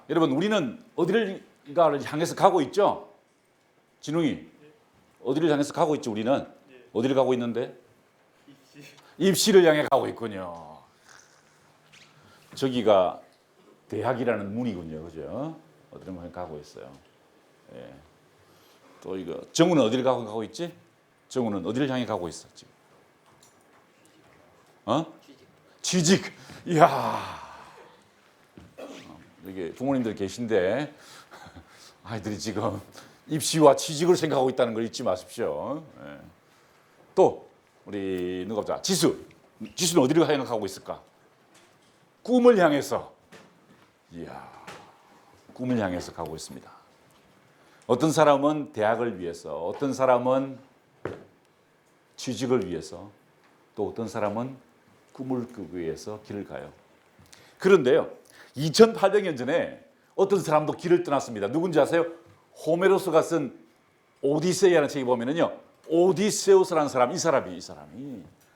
여러분 우리는 어디를 향해서 가고 있죠? 진웅이 어디를 향해서 가고 있죠? 우리는 어디를 가고 있는데? 입시를 향해 가고 있군요. 저기가 대학이라는 문이군요, 그죠? 어디를 향해 가고 있어요. 예. 또 이거 정우는 어디를 가고 있지? 정우는 어디를 향해 가고 있어 지금? 취직. 이야. 여기 부모님들 계신데 아이들이 지금 입시와 취직을 생각하고 있다는 걸 잊지 마십시오. 예. 또 우리 누가 보자. 지수는 어디를 향해 가고 있을까? 꿈을 향해서. 이야. 꿈을 향해서 가고 있습니다. 어떤 사람은 대학을 위해서, 어떤 사람은 취직을 위해서, 또 어떤 사람은 꿈을 꾸기 위해서 길을 가요. 그런데요, 2800년 전에 어떤 사람도 길을 떠났습니다. 누군지 아세요? 호메로스가 쓴 오디세이라는 책에 보면은요, 오디세우스라는 사람, 이 사람이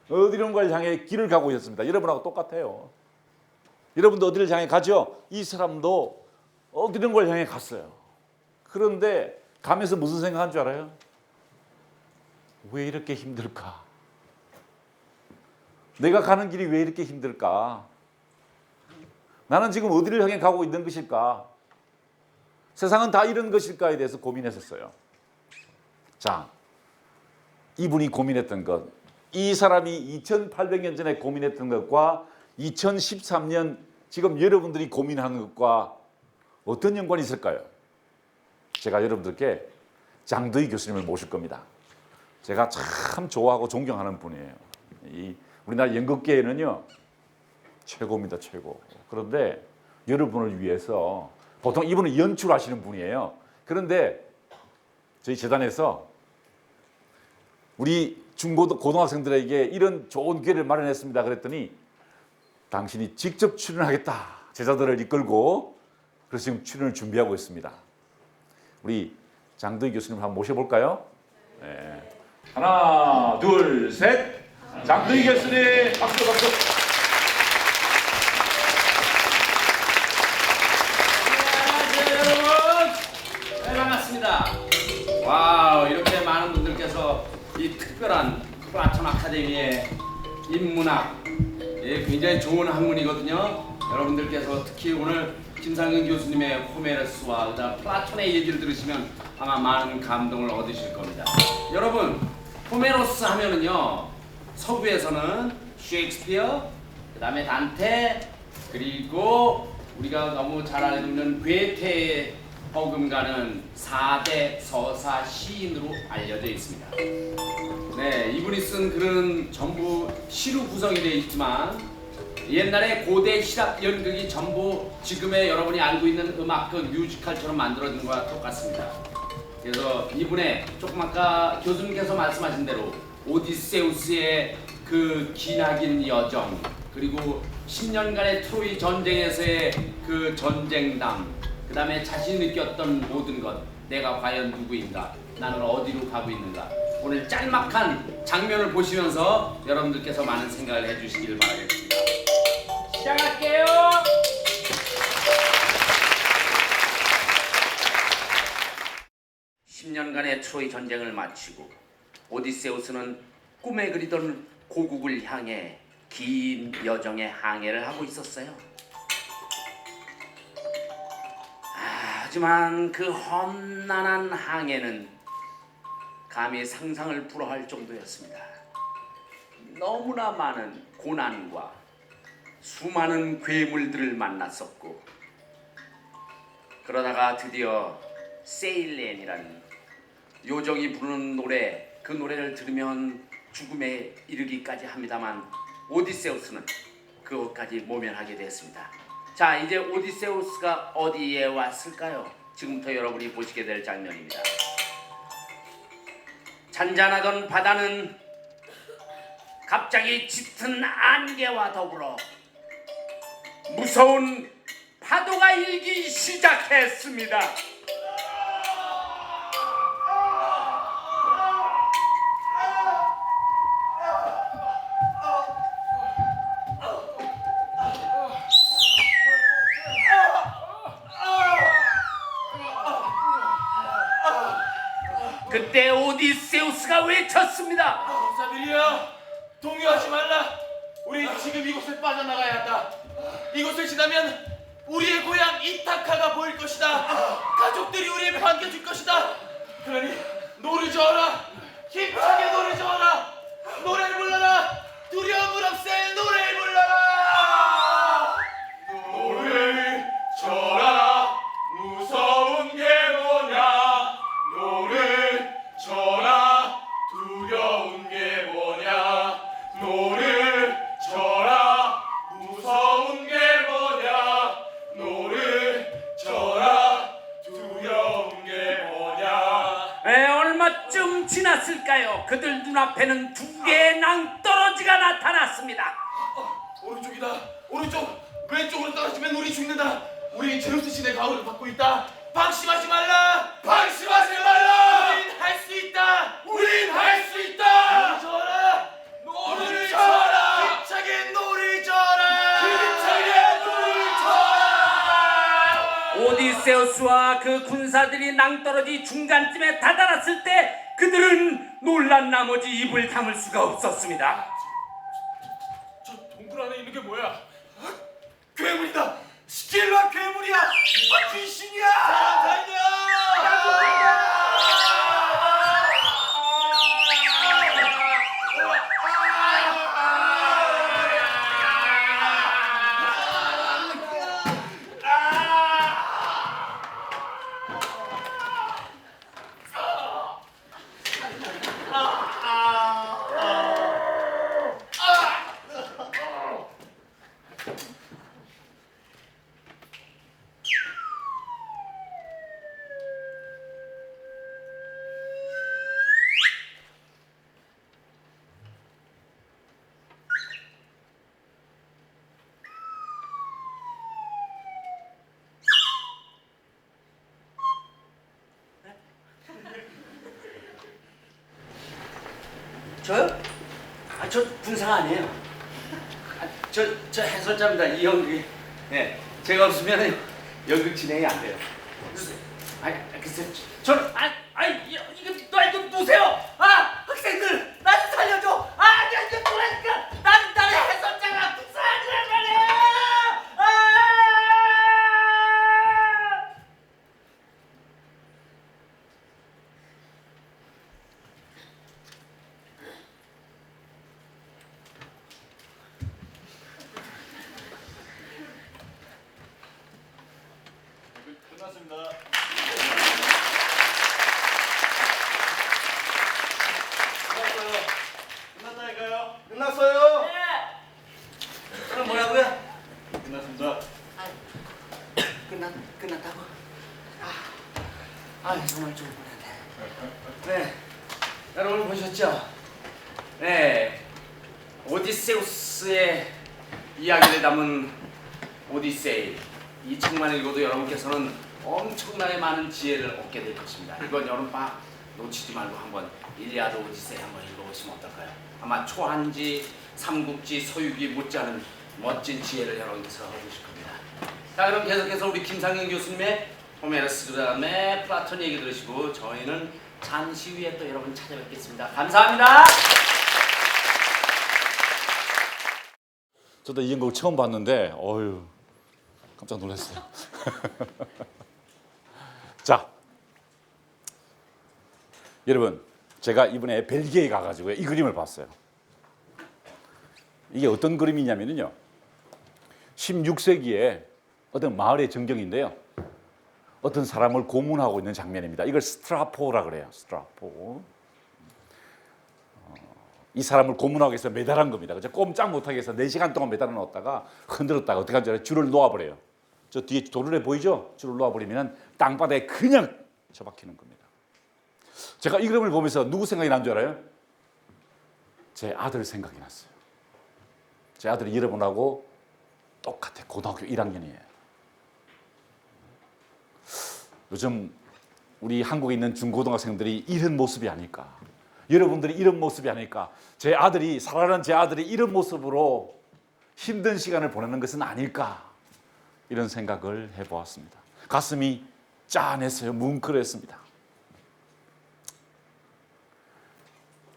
어디론가를 향해 길을 가고 있었습니다. 여러분하고 똑같아요. 여러분도 어디를 향해 가죠? 이 사람도 어디론가를 향해 갔어요. 그런데 가면서 무슨 생각한 줄 알아요? 왜 이렇게 힘들까? 내가 가는 길이 왜 이렇게 힘들까? 나는 지금 어디를 향해 가고 있는 것일까? 세상은 다 이런 것일까에 대해서 고민했었어요. 자, 이분이 고민했던 것, 이 사람이 2800년 전에 고민했던 것과 2013년 지금 여러분들이 고민하는 것과 어떤 연관이 있을까요? 제가 여러분들께 장더희 교수님을 모실 겁니다. 제가 참 좋아하고 존경하는 분이에요. 이 우리나라 연극계에는요 최고입니다, 최고. 그런데 여러분을 위해서 보통 이분은 연출하시는 분이에요. 그런데 저희 재단에서 우리 고등학생들에게 이런 좋은 기회를 마련했습니다. 그랬더니 당신이 직접 출연하겠다. 제자들을 이끌고 그래서 지금 출연을 준비하고 있습니다. 우리 장더희 교수님 한번 모셔볼까요? 네. 하나, 둘, 셋. 장더희 교수님, 박수. 안녕하세요, 여러분. 네, 반갑습니다. 와우, 이렇게 많은 분들께서 이 특별한 플라톤 아카데미의 인문학, 굉장히 좋은 학문이거든요. 여러분들께서 특히 오늘 김상근 교수님의 호메로스와 그다음 플라톤의 얘기를 들으시면 아마 많은 감동을 얻으실 겁니다. 여러분, 호메로스 하면은요, 서구에서는 셰익스피어, 그다음에 단테, 그리고 우리가 너무 잘 알고 있는 괴테의 버금가는 4대 서사 시인으로 알려져 있습니다. 네, 이분이 쓴 글은 전부 시로 구성이 되어 있지만 옛날에 고대 시랍 연극이 전부 지금의 여러분이 알고 있는 음악극 뮤지컬처럼 만들어진 것과 똑같습니다. 그래서 이분의 조금 아까 교수님께서 말씀하신 대로 오디세우스의 그 기나긴 여정, 그리고 10년간의 트로이 전쟁에서의 그 전쟁담, 그 다음에 자신이 느꼈던 모든 것, 내가 과연 누구인가, 나는 어디로 가고 있는가, 오늘 짤막한 장면을 보시면서 여러분들께서 많은 생각을 해주시길 바라겠습니다. 시작할게요. (10년간의) 트로이 전쟁을 마치고 오디세우스는 꿈에 그리던 고국을 향해 긴 여정의 항해를 하고 있었어요. 하지만 그 험난한 항해는 감히 상상을 불허할 정도였습니다. 너무나 많은 고난과 수많은 괴물들을 만났었고, 그러다가 드디어 세일렌이라는 요정이 부르는 노래, 그 노래를 들으면 죽음에 이르기까지 합니다만 오디세우스는 그것까지 모면하게 됐습니다. 자, 이제 오디세우스가 어디에 왔을까요? 지금부터 여러분이 보시게 될 장면입니다. 잔잔하던 바다는 갑자기 짙은 안개와 더불어 무서운 파도가 일기 시작했습니다. 그때 오디세우스가 외쳤습니다. 사비리야, 동요하지 말라. 우리 지금 이곳을 빠져나가야 한다. 이곳을 지나면 우리의 고향 이타카가 보일 것이다. 가족들이 우리를 반겨줄 것이다. 그러니 노를 저어라. 힘차게 노를 저어라. 노래를 불러라. 두려움을 없앨 노래를 불러라. 노를 저어라. 무서운 게 뭐냐. 노를 저어라. 두려운 게 뭐냐. 노를 저어라. 무서운 게 뭐냐. 노를 저어라. 두려운 게 뭐냐. 얼마쯤 지났을까요? 그들 눈앞에는 두 개의 낭떠러지가 나타났습니다. 오른쪽이다. 오른쪽. 왼쪽으로 떨어지면 우리 죽는다. 우리 제우스 신의 가호를 받고 있다. 방심하지 말라. 방심하지 말라. 우린 할 수 있다. 우린 할 수 있다. 노를 저어라. 노를 저어라. 힘차게 노를 저어라. 힘차게 노를 저어라. 오디세우스와 그 군사들이 낭떠러지 중간쯤에 다다랐을 때 그들은 놀란 나머지 입을 다물 수가 없었습니다. 저 동굴 안에 있는 게 뭐야? 괴물이다. 스킬과 괴물이야. 귀신이야. 사람 저요? 저 군사가 아니에요. 저 해설자입니다. 이영기. 네, 제가 없으면 연극 진행이 안 돼요. 글쎄, 저는 이거 너 누구세요? 학생들, 나 좀 살려줘. 이거 뭐라니까? 나는 해설자가 군사아니란 말이야. 끝났습니다. 끝났다니까요. 끝났어요. 그럼 뭐라고요? 끝났습니다. 끝났다고? 정말 좋은 뻔했네. 네, 여러분 보셨죠? 네, 오디세우스의 이야기를 담은 오디세이. 이 책만 읽어도 여러분께서는 엄청나게 많은 지혜를 얻게 될 것입니다. 이건 여름방학 놓치지 말고 한번 일리아드 오디세이 한번 읽어보시면 어떨까요? 아마 초한지, 삼국지, 서유기 못지않은 멋진 지혜를 여러분께서 얻으실 겁니다. 자, 그럼 계속해서 우리 김상현 교수님의 호메로스 그다음에 플라톤 얘기 들으시고 저희는 잠시 후에 또 여러분 찾아뵙겠습니다. 감사합니다. 저도 이 연극 처음 봤는데 어휴 깜짝 놀랐어요. 자, 여러분 제가 이번에 벨기에에 가가지고 이 그림을 봤어요. 이게 어떤 그림이냐면요, 16세기에 어떤 마을의 전경인데요, 어떤 사람을 고문하고 있는 장면입니다. 이걸 스트라포라 그래요. 스트라포. 이 사람을 고문하기 위해서 매달은 겁니다. 그죠? 꼼짝 못하게 해서 4시간 동안 매달아 놓았다가 흔들었다가 어떻게 하는지 알아요? 줄을 놓아버려요. 저 뒤에 도르래 보이죠? 줄을 놓아버리면 땅바닥에 그냥 처박히는 겁니다. 제가 이 그림을 보면서 누구 생각이 난 줄 알아요? 제 아들 생각이 났어요. 제 아들이 여러분하고 똑같아. 고등학교 1학년이에요. 요즘 우리 한국에 있는 중고등학생들이 이런 모습이 아닐까, 여러분들이 이런 모습이 아닐까, 제 아들이, 사랑하는 제 아들이 이런 모습으로 힘든 시간을 보내는 것은 아닐까, 이런 생각을 해보았습니다. 가슴이 짠했어요. 뭉클했습니다.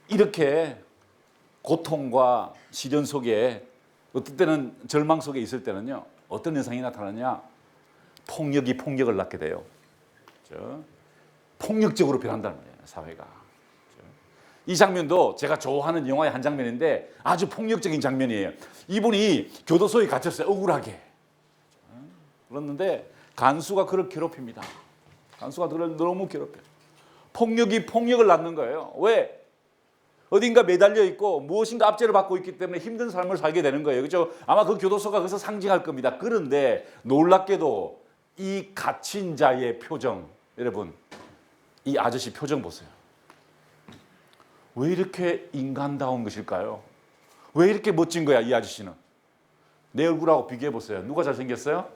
이렇게 고통과 시련 속에 어떤 때는 절망 속에 있을 때는요. 어떤 현상이 나타나냐? 폭력이 폭력을 낳게 돼요. 그렇죠? 폭력적으로 변한다는 거예요. 사회가. 그렇죠? 이 장면도 제가 좋아하는 영화의 한 장면인데 아주 폭력적인 장면이에요. 이분이 교도소에 갇혔어요. 억울하게. 그렇는데 간수가 그를 괴롭힙니다. 간수가 그를 너무 괴롭혀요. 폭력이 폭력을 낳는 거예요. 왜? 어딘가 매달려 있고 무엇인가 압제를 받고 있기 때문에 힘든 삶을 살게 되는 거예요. 그렇죠? 아마 그 교도소가 그것을 상징할 겁니다. 그런데 놀랍게도 이 갇힌 자의 표정, 여러분, 이 아저씨 표정 보세요. 왜 이렇게 인간다운 것일까요? 왜 이렇게 멋진 거야, 이 아저씨는? 내 얼굴하고 비교해 보세요. 누가 잘생겼어요?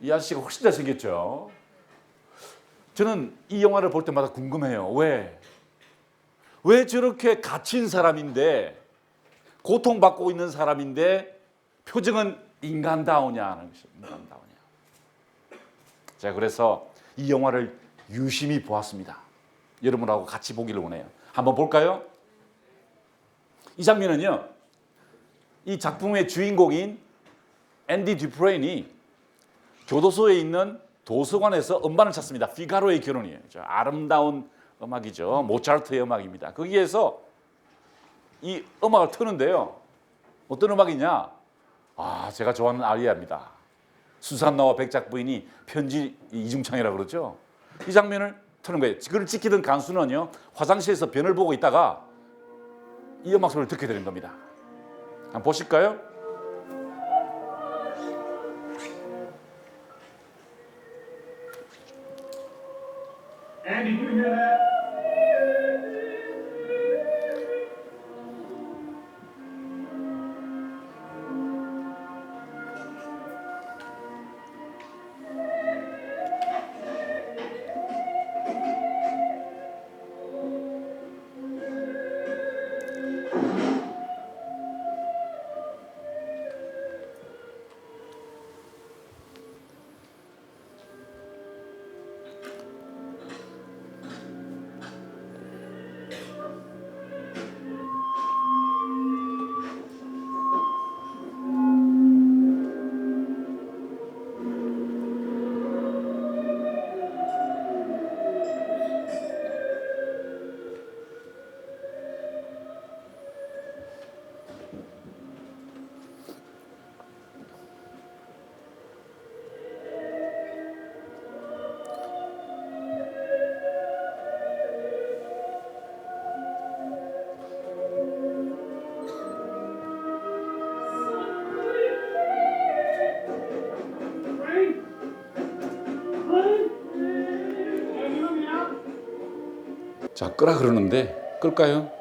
이 아저씨가 훨씬 잘생겼죠. 저는 이 영화를 볼 때마다 궁금해요. 왜 저렇게 갇힌 사람인데, 고통받고 있는 사람인데 표정은 인간다우냐 하는 것이 인간다우냐. 제가 그래서 이 영화를 유심히 보았습니다. 여러분하고 같이 보기를 원해요. 한번 볼까요? 이 장면은요, 이 작품의 주인공인 앤디 듀프레인이 교도소에 있는 도서관에서 음반을 찾습니다. 피가로의 결혼이에요. 아름다운 음악이죠. 모차르트의 음악입니다. 거기에서 이 음악을 트는데요. 어떤 음악이냐? 제가 좋아하는 아리아입니다. 수산나와 백작 부인이 편지 이중창이라고 그러죠. 이 장면을 트는 거예요. 그를 지키던 간수는요, 화장실에서 변을 보고 있다가 이 음악 소리를 듣게 되는 겁니다. 한번 보실까요? Andy, did you hear that? 자, 끄라 그러는데 끌까요?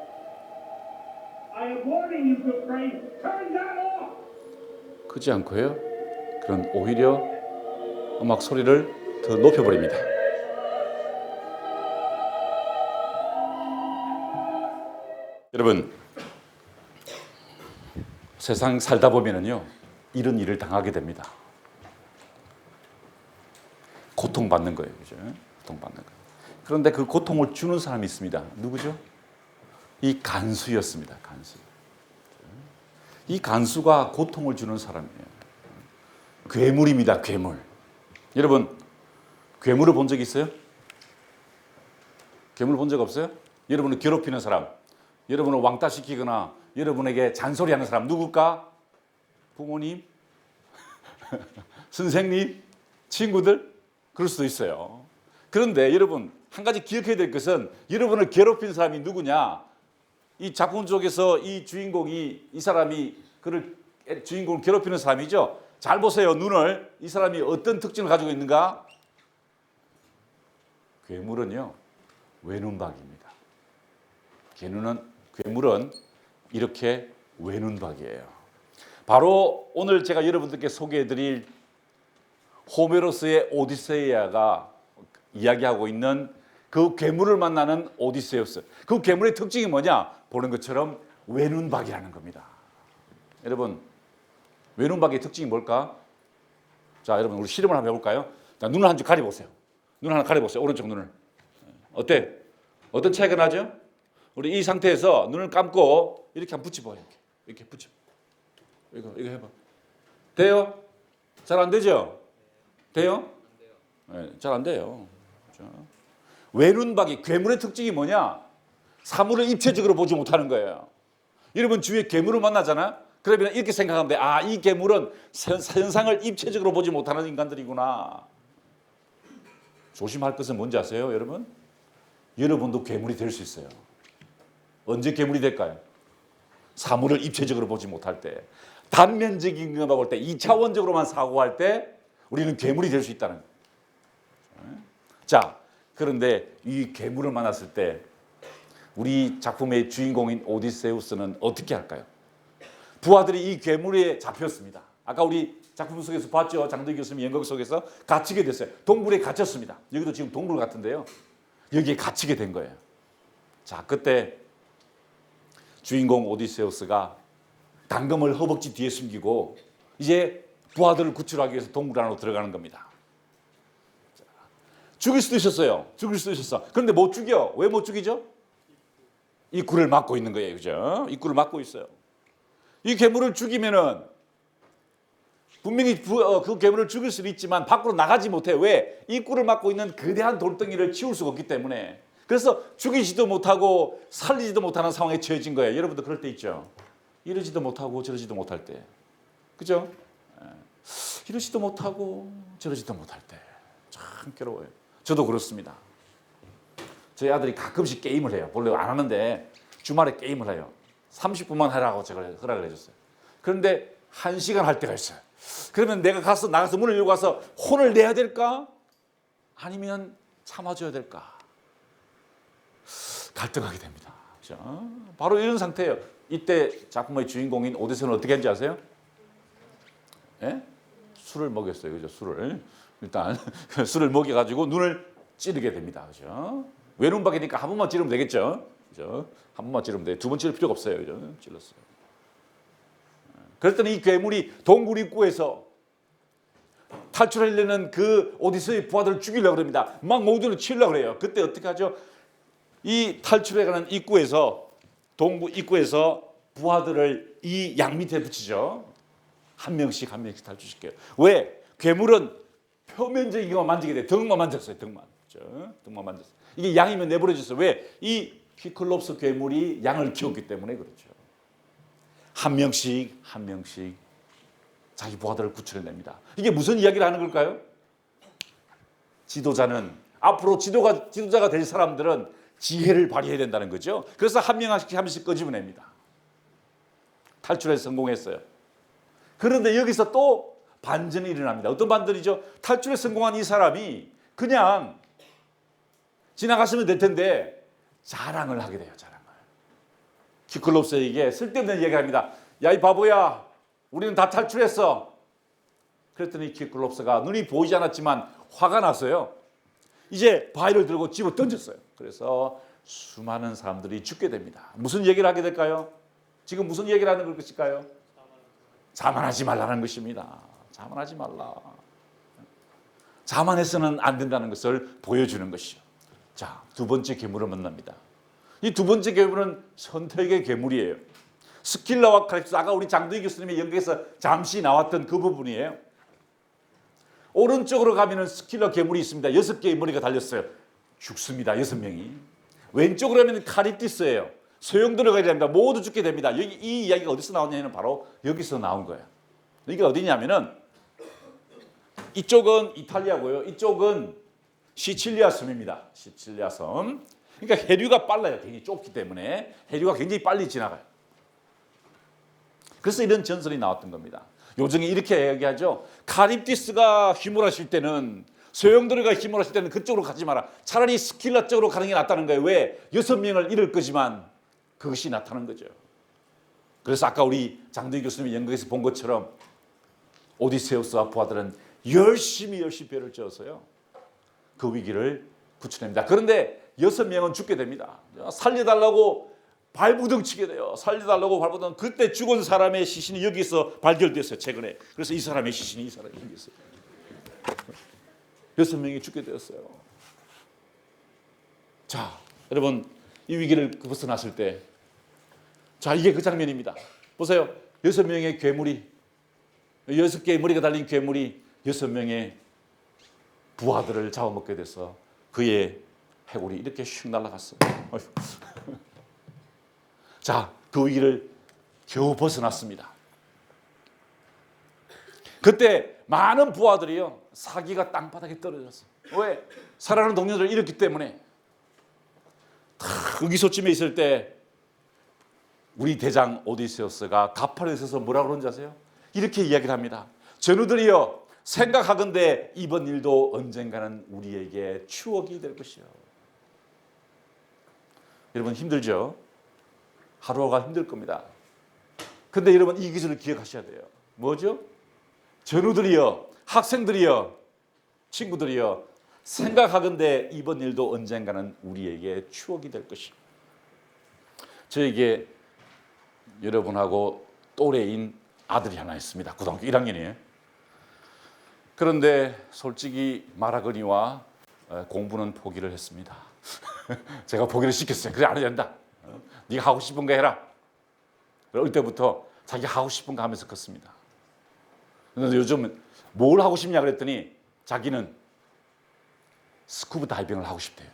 I am warning you, good friend. Turn that off. 크지 않고요. 그런 오히려 음악 소리를 더 높여버립니다. 여러분, 세상 살다 보면은요, 이런 일을 당하게 됩니다. 고통받는 거예요, 그죠? 고통받는 거예요. 그런데 그 고통을 주는 사람이 있습니다. 누구죠? 이 간수였습니다. 간수. 이 간수가 고통을 주는 사람이에요. 괴물입니다. 괴물. 여러분, 괴물을 본 적 있어요? 괴물 본 적 없어요? 여러분을 괴롭히는 사람, 여러분을 왕따시키거나 여러분에게 잔소리하는 사람 누굴까? 부모님? 선생님? 친구들? 그럴 수도 있어요. 그런데 여러분, 한 가지 기억해야 될 것은 여러분을 괴롭힌 사람이 누구냐? 이 작품 속에서 이 주인공이, 이 사람이 그를 주인공을 괴롭히는 사람이죠. 잘 보세요. 눈을. 이 사람이 어떤 특징을 가지고 있는가? 괴물은요, 외눈박이입니다. 괴물은 이렇게 외눈박이에요. 바로 오늘 제가 여러분들께 소개해드릴 호메로스의 오디세이아가 이야기하고 있는 그 괴물을 만나는 오디세우스. 그 괴물의 특징이 뭐냐? 보는 것처럼 외눈박이라는 겁니다. 여러분, 외눈박이의 특징이 뭘까? 자, 여러분, 우리 실험을 한번 해볼까요? 자, 눈을 한 줄 가려보세요. 눈 하나 가려보세요. 오른쪽 눈을. 어때? 어떤 차이가 나죠? 우리 이 상태에서 눈을 감고 이렇게 한번 붙여봐. 이렇게 붙여. 이거 해봐. 돼요? 잘 안 되죠? 돼요? 네, 잘 안 돼요. 그렇죠? 외눈박이, 괴물의 특징이 뭐냐? 사물을 입체적으로 보지 못하는 거예요. 여러분 주위에 괴물을 만나잖아? 그러면 이렇게 생각하면 돼. 아, 이 괴물은 현상을 입체적으로 보지 못하는 인간들이구나. 조심할 것은 뭔지 아세요, 여러분? 여러분도 괴물이 될 수 있어요. 언제 괴물이 될까요? 사물을 입체적으로 보지 못할 때, 단면적인 것만 볼 때, 2차원적으로만 사고할 때 우리는 괴물이 될 수 있다는 거예요. 자, 그런데 이 괴물을 만났을 때 우리 작품의 주인공인 오디세우스는 어떻게 할까요? 부하들이 이 괴물에 잡혔습니다. 아까 우리 작품 속에서 봤죠? 장도희 교수님 연극 속에서 갇히게 됐어요. 동굴에 갇혔습니다. 여기도 지금 동굴 같은데요. 여기에 갇히게 된 거예요. 자, 그때 주인공 오디세우스가 당금을 허벅지 뒤에 숨기고 이제 부하들을 구출하기 위해서 동굴 안으로 들어가는 겁니다. 자, 죽일 수도 있었어요. 죽일 수도 있었어. 그런데 못 죽여. 왜 못 죽이죠? 입구를 막고 있는 거예요. 그죠? 입구를 막고 있어요. 이 괴물을 죽이면은 분명히 그 괴물을 죽일 수는 있지만 밖으로 나가지 못해요. 왜? 입구를 막고 있는 거대한 돌덩이를 치울 수가 없기 때문에. 그래서 죽이지도 못하고 살리지도 못하는 상황에 처해진 거예요. 여러분도 그럴 때 있죠. 이러지도 못하고 저러지도 못할 때. 그죠? 이러지도 못하고 저러지도 못할 때. 참 괴로워요. 저도 그렇습니다. 저희 아들이 가끔씩 게임을 해요. 원래 안 하는데 주말에 게임을 해요. 30분만 하라고 제가 허락을 해줬어요. 그런데 1시간 할 때가 있어요. 그러면 내가 나가서 문을 열고 가서 혼을 내야 될까? 아니면 참아줘야 될까? 갈등하게 됩니다. 그렇죠? 바로 이런 상태예요. 이때 작품의 주인공인 오디세우스는 어떻게 했는지 아세요? 예? 술을 먹였어요. 그죠? 술을. 일단 술을 먹여가지고 눈을 찌르게 됩니다. 그죠? 외눈박이니까 한 번만 찌르면 되겠죠? 그죠? 한 번만 찌르면 돼요. 두 번 찌를 필요가 없어요. 그죠? 찔렀어요. 그랬더니 이 괴물이 동굴 입구에서 탈출하려는 그 오디세우스의 부하들을 죽이려고 합니다. 막 모두를 치려고 그래요. 그때 어떻게 하죠? 이 탈출해가는 입구에서 동굴 입구에서 부하들을 이 양 밑에 붙이죠. 한 명씩 탈출시켜요. 왜? 괴물은 표면적인 것만 만지게 돼요. 등만 만졌어요. 등만. 그렇죠? 등만 만졌어요. 이게 양이면 내버려졌어요. 왜? 이 키클롭스 괴물이 양을 키웠기 때문에 그렇죠. 한 명씩 자기 부하들을 구출해냅니다. 이게 무슨 이야기를 하는 걸까요? 지도자는 앞으로 지도자가 될 사람들은 지혜를 발휘해야 된다는 거죠. 그래서 한 명씩 끄집어냅니다. 탈출에 성공했어요. 그런데 여기서 또 반전이 일어납니다. 어떤 반전이죠? 탈출에 성공한 이 사람이 그냥 지나갔으면 될 텐데 자랑을 하게 돼요. 자랑을. 키클롭스에게 쓸데없는 얘기를 합니다. 야, 이 바보야, 우리는 다 탈출했어. 그랬더니 키클롭스가 눈이 보이지 않았지만 화가 났어요. 이제 바위를 들고 집어 던졌어요. 그래서 수많은 사람들이 죽게 됩니다. 무슨 얘기를 하게 될까요? 지금 무슨 얘기를 하는 것일까요? 자만하지 말라는 것입니다. 자만하지 말라. 자만해서는 안 된다는 것을 보여주는 것이죠. 자, 두 번째 괴물을 만납니다. 이 두 번째 괴물은 선택의 괴물이에요. 스킬라와 카립스, 아까 우리 장도희 교수님의 연극에서 잠시 나왔던 그 부분이에요. 오른쪽으로 가면은 스킬러 괴물이 있습니다. 6개의 머리가 달렸어요. 죽습니다. 6명이. 왼쪽으로 가면 카리티스예요. 소용 들어가야 됩니다. 모두 죽게 됩니다. 여기 이 이야기가 어디서 나오냐면 바로 여기서 나온 거예요. 이게 어디냐면은 이쪽은 이탈리아고요. 이쪽은 시칠리아 섬입니다. 시칠리아 섬. 그러니까 해류가 빨라요. 굉장히 좁기 때문에 해류가 굉장히 빨리 지나가요. 그래서 이런 전설이 나왔던 겁니다. 요즘에 이렇게 얘기하죠. 카립디스가 휘몰아칠 때는, 소용돌이가 휘몰아칠 때는 그쪽으로 가지 마라. 차라리 스킬라 쪽으로 가는 게 낫다는 거예요. 왜? 6명을 잃을 거지만 그것이 나타난 거죠. 그래서 아까 우리 장도희 교수님이 연극에서 본 것처럼 오디세우스와 부하들은 열심히 배를 쪄서요. 그 위기를 구출합니다. 그런데 6명은 죽게 됩니다. 살려달라고 발부둥치게 돼요. 살려달라고 발부둥. 그때 죽은 사람의 시신이 여기서 발견됐어요. 최근에. 그래서 이 사람의 시신이 이 사람이 생겼어요. 6명이 죽게 되었어요. 자, 여러분 이 위기를 벗어났을 때, 자, 이게 그 장면입니다. 보세요. 6명의 괴물이, 6개의 머리가 달린 괴물이 6명의 부하들을 잡아먹게 돼서 그의 해골이 이렇게 슉 날아갔어. 자, 그 위기를 겨우 벗어났습니다. 그때 많은 부하들이요, 사기가 땅바닥에 떨어졌어. 왜? 사랑하는 동료들을 잃었기 때문에. 다 의기소침해 있을 때 우리 대장 오디세우스가 가판에 서서 뭐라고 그러는지 아세요? 이렇게 이야기를 합니다. 전우들이여, 생각하건대 이번 일도 언젠가는 우리에게 추억이 될 것이요. 여러분 힘들죠? 하루가 힘들 겁니다. 근데 여러분 이 기술을 기억하셔야 돼요. 뭐죠? 전우들이여, 학생들이여, 친구들이여, 생각하건대 이번 일도 언젠가는 우리에게 추억이 될 것이요. 저에게 여러분하고 또래인 아들이 하나 있습니다. 고등학교 1학년이에요. 그런데 솔직히 말하거니와 공부는 포기를 했습니다. 제가 포기를 시켰어요. 그래, 안 해야 된다. 네가 하고 싶은 거 해라. 어릴 때부터 자기 하고 싶은 거 하면서 컸습니다. 그런데 요즘 뭘 하고 싶냐 그랬더니 자기는 스쿠버 다이빙을 하고 싶대요.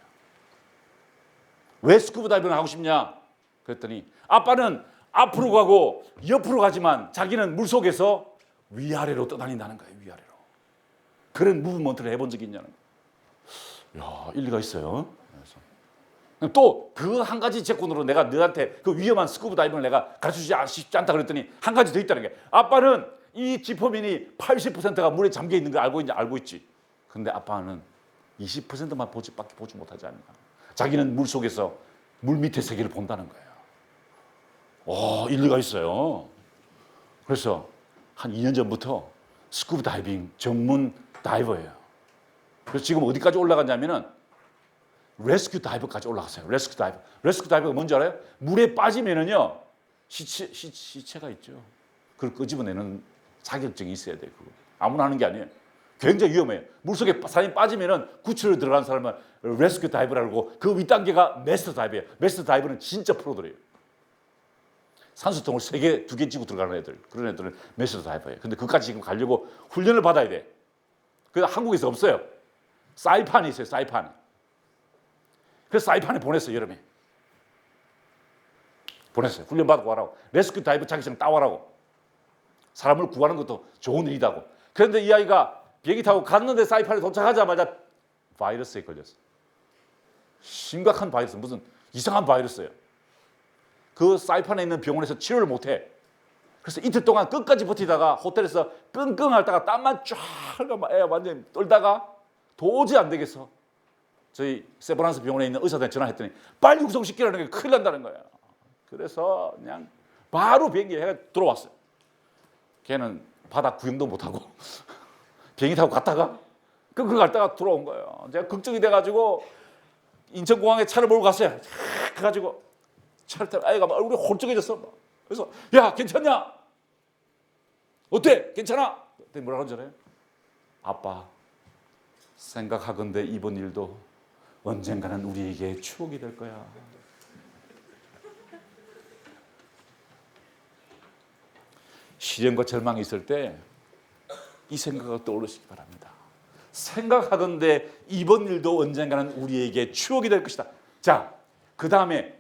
왜 스쿠버 다이빙을 하고 싶냐 그랬더니 아빠는 앞으로 가고 옆으로 가지만 자기는 물속에서 위아래로 떠다닌다는 거예요. 위아래로. 그런 무브먼트를 해본 적이 있냐는 거예요. 야, 일리가 있어요. 또 그 한 가지 제권으로 내가 너한테 그 위험한 스쿠버 다이빙을 내가 가르쳐주지 싶지 않다 그랬더니 한 가지 더 있다는 게, 아빠는 이 지퍼민이 80%가 물에 잠겨 있는 거 알고 있지. 근데 아빠는 20%만 밖에 보지 못하지 않나. 자기는 물 속에서 물 밑의 세계를 본다는 거예요. 일리가 있어요. 그래서 한 2년 전부터 스쿠버 다이빙 전문 다이버예요. 그래서 지금 어디까지 올라갔냐면은 레스큐 다이버까지 올라갔어요. 레스큐 다이버. 레스큐 다이버가 뭔지 알아요? 물에 빠지면은요, 시체가 있죠. 그걸 끄집어내는 자격증이 있어야 돼요. 그거. 아무나 하는 게 아니에요. 굉장히 위험해요. 물속에 사람이 빠지면은 구출을 들어간 사람은 레스큐 다이버라고, 그 윗단계가 메스터 다이버예요. 메스터 다이버는 진짜 프로들이에요. 산소통을 3개, 2개 쥐고 들어가는 애들. 그런 애들은 메스터 다이버예요. 근데 그까지 지금 가려고 훈련을 받아야 돼. 그래서 한국에서 없어요. 사이판이 있어요. 사이판. 그래서 사이판에 보냈어요. 여름에. 보냈어요. 훈련 받고 와라고. 레스큐 다이버 자격증 따와라고. 사람을 구하는 것도 좋은 일이다고. 그런데 이 아이가 비행기 타고 갔는데 사이판에 도착하자마자 바이러스에 걸렸어요. 심각한 바이러스, 무슨 이상한 바이러스예요. 그 사이판에 있는 병원에서 치료를 못해. 그래서 이틀 동안 끝까지 버티다가 호텔에서 끙끙 앓다가 땀만 쫙 흘려 애 완전히 떨다가 도저히 안 되겠어. 저희 세브란스 병원에 있는 의사한테 전화했더니 빨리 구성시키라는 게 큰일 난다는 거야. 그래서 그냥 바로 비행기에 해가 들어왔어요. 걔는 바다 구경도 못하고 비행기 타고 갔다가 끙끙 앓다가 들어온 거예요. 제가 걱정이 돼가지고 인천공항에 차를 몰고 갔어요. 그래가지고 차를 타고 아이가 막 얼굴이 홀쭉해졌어. 그래서 야, 괜찮냐? 어때? 괜찮아? 그때 뭐라 그러잖아요. 아빠, 생각하건대 이번 일도 언젠가는 우리에게 추억이 될 거야. 시련과 절망이 있을 때 이 생각을 떠올리시기 바랍니다. 생각하건대 이번 일도 언젠가는 우리에게 추억이 될 것이다. 자, 그 다음에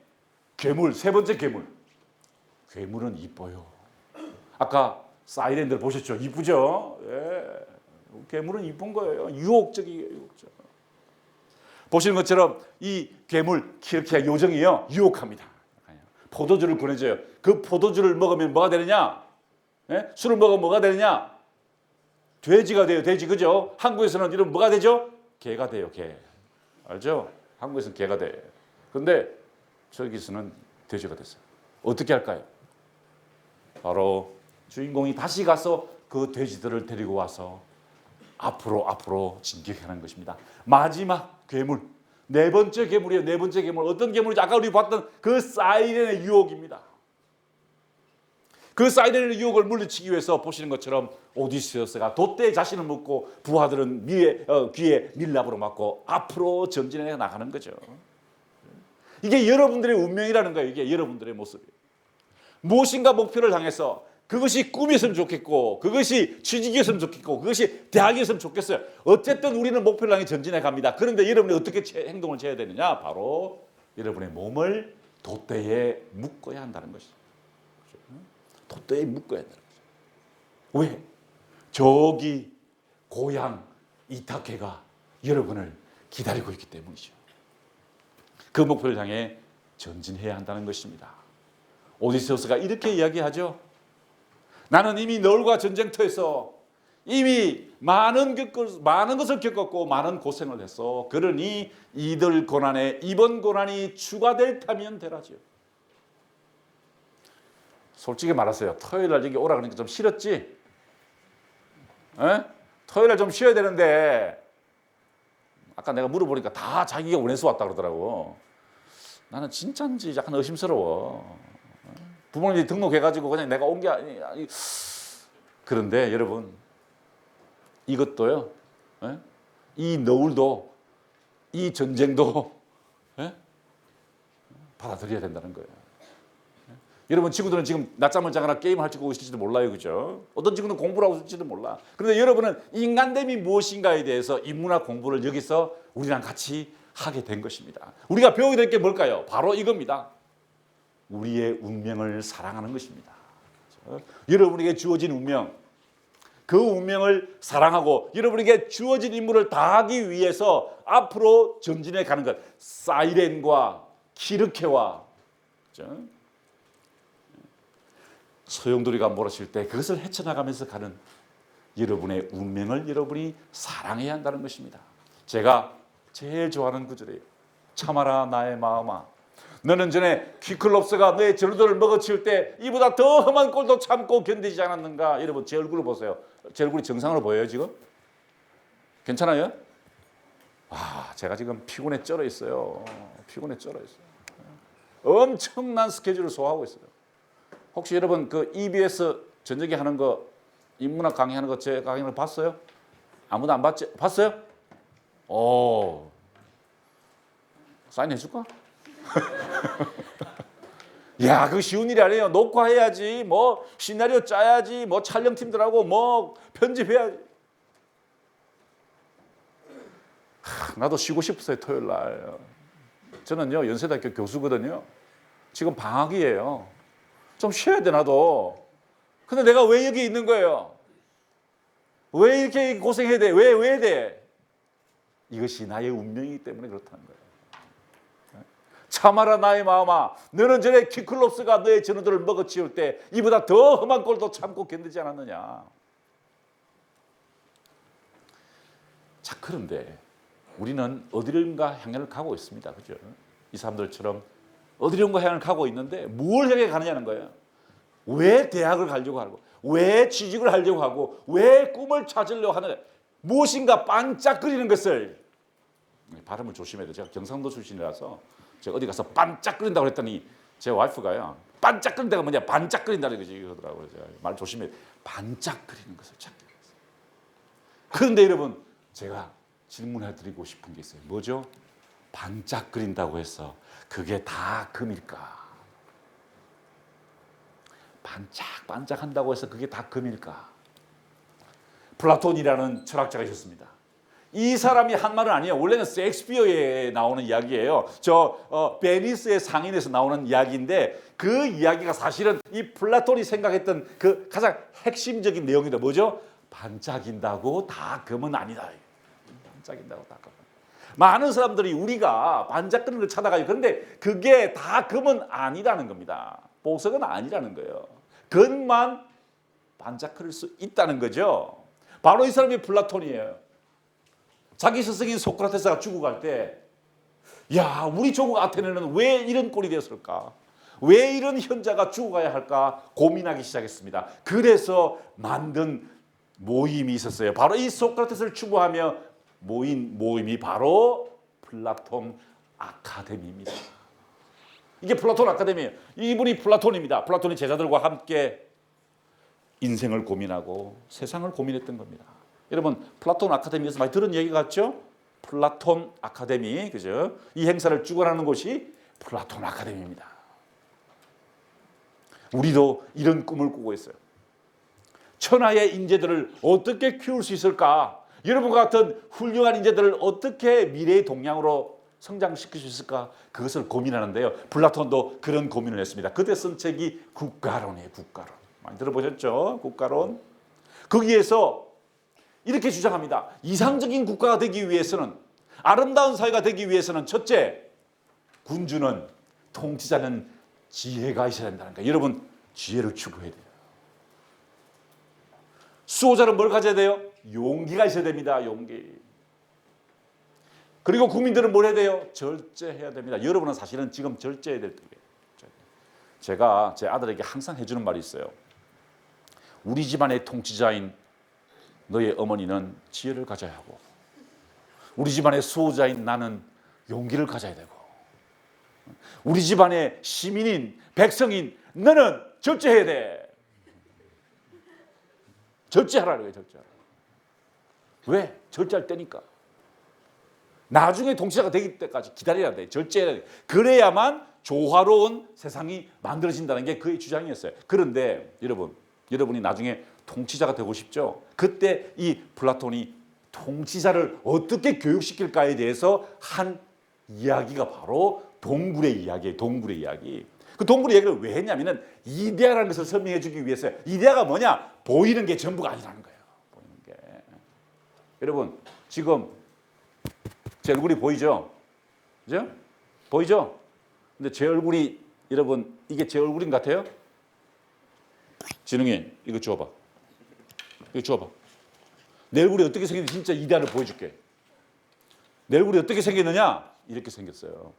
괴물, 세 번째 괴물. 괴물은 이뻐요. 아까 사이렌들 보셨죠? 이쁘죠? 예. 괴물은 이쁜 거예요. 유혹적이에요. 유혹적. 보시는 것처럼 이 괴물 키르키아 요정이요, 유혹합니다. 포도주를 권해줘요. 그 포도주를 먹으면 뭐가 되느냐? 예? 술을 먹으면 뭐가 되느냐? 돼지가 돼요. 돼지, 그죠? 한국에서는 이런 뭐가 되죠? 개가 돼요. 개. 알죠? 한국에서는 개가 돼. 근데 저기서는 돼지가 됐어요. 어떻게 할까요? 바로 주인공이 다시 가서 그 돼지들을 데리고 와서 앞으로 진격하는 것입니다. 마지막 괴물, 네 번째 괴물이에요. 네 번째 괴물. 어떤 괴물이지? 아까 우리 봤던 그 사이렌의 유혹입니다. 그 사이렌의 유혹을 물리치기 위해서 보시는 것처럼 오디세우스가 돛대에 자신을 묶고 부하들은 귀에 밀랍으로 맞고 앞으로 전진해 나가는 거죠. 이게 여러분들의 운명이라는 거예요. 이게 여러분들의 모습이에요. 무엇인가 목표를 향해서 그것이 꿈이었으면 좋겠고 그것이 취직이었으면 좋겠고 그것이 대학이었으면 좋겠어요. 어쨌든 우리는 목표를 향해 전진해 갑니다. 그런데 여러분이 어떻게 행동을 해야 되느냐? 바로 여러분의 몸을 돛대에 묶어야 한다는 것이죠. 돛대에 묶어야 한다는 거죠. 왜? 저기 고향 이타케가 여러분을 기다리고 있기 때문이죠. 그 목표를 향해 전진해야 한다는 것입니다. 오디세우스가 이렇게 이야기하죠. 나는 이미 너울과 전쟁터에서 이미 많은 것을 겪었고 많은 고생을 했어. 그러니 이들 고난에 이번 고난이 추가될 타면 되라지요. 솔직히 말하세요. 토요일 날 여기 오라 그러니까 좀 싫었지? 에? 토요일 날 좀 쉬어야 되는데 아까 내가 물어보니까 다 자기가 원해서 왔다 그러더라고. 나는 진짜인지 약간 의심스러워. 부모님이 등록해가지고 그냥 내가 온 게 아니. 그런데 여러분 이것도요. 에? 이 너울도 이 전쟁도 에? 받아들여야 된다는 거예요. 여러분 친구들은 지금 낮잠을 자거나 게임을 할지고 있을지도 몰라요. 그죠? 어떤 친구는 공부를 하고 있을지도 몰라. 그런데 여러분은 인간됨이 무엇인가에 대해서 인문학 공부를 여기서 우리랑 같이 하게 된 것입니다. 우리가 배우게 될 게 뭘까요? 바로 이겁니다. 우리의 운명을 사랑하는 것입니다. 그렇죠? 여러분에게 주어진 운명, 그 운명을 사랑하고 여러분에게 주어진 임무를 다하기 위해서 앞으로 전진해 가는 것. 사이렌과 키르케와 그렇죠? 소용돌이가 몰아칠 때 그것을 헤쳐나가면서 가는 여러분의 운명을 여러분이 사랑해야 한다는 것입니다. 제가 제일 좋아하는 구절이에요. 참아라 나의 마음아. 너는 전에 퀴클롭스가 너의 전우들을 먹어치울 때 이보다 더 험한 꼴도 참고 견디지 않았는가? 여러분 제 얼굴을 보세요. 제 얼굴이 정상으로 보여요 지금? 괜찮아요? 제가 지금 피곤에 쩔어 있어요. 피곤에 쩔어 있어요. 엄청난 스케줄을 소화하고 있어요. 혹시 여러분 그 EBS 저녁에 하는 거 인문학 강의하는 거 제 강의를 봤어요? 아무도 안 봤지? 봤어요? 오, 사인해 줄까? 야, 그거 쉬운 일이 아니에요. 녹화해야지, 뭐 시나리오 짜야지, 뭐 촬영팀들하고 뭐 편집해야지. 나도 쉬고 싶었어요 토요일 날. 저는요 연세대학교 교수거든요. 지금 방학이에요. 좀 쉬어야 돼 나도. 근데 내가 왜 여기 있는 거예요? 왜 이렇게 고생해야 돼? 왜 돼? 이것이 나의 운명이기 때문에 그렇다는 거예요. 참아라 나의 마음아. 너는 전에 퀴클롭스가 너의 전우들을 먹어치울 때 이보다 더 험한 꼴도 참고 견디지 않았느냐. 자, 그런데 우리는 어디론가 향해를 가고 있습니다. 그죠? 이 사람들처럼 어디론가 향을 가고 있는데 뭘 향해 가느냐는 거예요. 왜 대학을 가려고 하고 왜 취직을 하려고 하고 왜 꿈을 찾으려고 하느냐. 무엇인가 반짝거리는 것을, 발음을 조심해야 돼요. 제가 경상도 출신이라서 제가 어디 가서 반짝거린다고 그랬더니 제 와이프가요. 반짝거린다가 뭐냐 반짝거린다는 거지 그러더라고요. 제가 말 조심해야 돼요. 반짝거리는 것을 찾기 위해서. 그런데 여러분 제가 질문해 드리고 싶은 게 있어요. 뭐죠? 반짝거린다고 해서 그게 다 금일까? 반짝반짝한다고 해서 그게 다 금일까? 플라톤이라는 철학자가 있었습니다. 이 사람이 한 말은 아니에요. 원래는 셰익스피어에 나오는 이야기예요. 베니스의 상인에서 나오는 이야기인데 그 이야기가 사실은 이 플라톤이 생각했던 그 가장 핵심적인 내용이다. 뭐죠? 반짝인다고 다 금은 아니다. 반짝인다고 다 금은. 많은 사람들이 우리가 반짝거리는 걸 찾아가요. 그런데 그게 다 금은 아니라는 겁니다. 보석은 아니라는 거예요. 금만 반짝거릴 수 있다는 거죠. 바로 이 사람이 플라톤이에요. 자기 스승인 소크라테스가 죽어갈 때, 야, 우리 조국 아테네는 왜 이런 꼴이 되었을까? 왜 이런 현자가 죽어가야 할까 고민하기 시작했습니다. 그래서 만든 모임이 있었어요. 바로 이 소크라테스를 추모하며 모인 모임이 바로 플라톤 아카데미입니다. 이게 플라톤 아카데미예요. 이분이 플라톤입니다. 플라톤이 제자들과 함께 인생을 고민하고 세상을 고민했던 겁니다. 여러분 플라톤 아카데미에서 많이 들은 얘기 같죠? 플라톤 아카데미, 그죠? 이 행사를 주관하는 곳이 플라톤 아카데미입니다. 우리도 이런 꿈을 꾸고 있어요. 천하의 인재들을 어떻게 키울 수 있을까? 여러분과 같은 훌륭한 인재들을 어떻게 미래의 동향으로 성장시킬 수 있을까? 그것을 고민하는데요. 플라톤도 그런 고민을 했습니다. 그때 쓴 책이 국가론이에요. 국가론. 많이 들어보셨죠? 국가론. 거기에서 이렇게 주장합니다. 이상적인 국가가 되기 위해서는, 아름다운 사회가 되기 위해서는 첫째, 군주는, 통치자는 지혜가 있어야 된다는 거예요. 여러분, 지혜를 추구해야 돼요. 수호자는 뭘 가져야 돼요? 용기가 있어야 됩니다. 용기. 그리고 국민들은 뭘 해야 돼요? 절제해야 됩니다. 여러분은 사실은 지금 절제해야 될 때예요. 제가 제 아들에게 항상 해주는 말이 있어요. 우리 집안의 통치자인 너의 어머니는 지혜를 가져야 하고, 우리 집안의 수호자인 나는 용기를 가져야 되고, 우리 집안의 시민인 백성인 너는 절제해야 돼. 절제하라는 거예요. 절제하라. 왜? 절제할 때니까. 나중에 통치자가 되기 때까지 기다려야 돼. 절제해야 돼. 그래야만 조화로운 세상이 만들어진다는 게 그의 주장이었어요. 그런데 여러분이 나중에 통치자가 되고 싶죠? 그때 이 플라톤이 통치자를 어떻게 교육시킬까에 대해서 한 이야기가 바로 동굴의 이야기예요. 동굴의 이야기. 그 동굴의 이야기를 왜 했냐면은 이데아라는 것을 설명해 주기 위해서요. 이데아가 뭐냐? 보이는 게 전부가 아니라는 거예요. 보이는 게. 여러분, 지금 제 얼굴이 보이죠? 그죠? 보이죠? 근데 제 얼굴이, 여러분, 이게 제 얼굴인 것 같아요? 진웅이, 이거 주워봐. 이거 주워봐. 내 얼굴이 어떻게 생겼는지 진짜 이데아를 보여줄게. 내 얼굴이 어떻게 생겼느냐? 이렇게 생겼어요.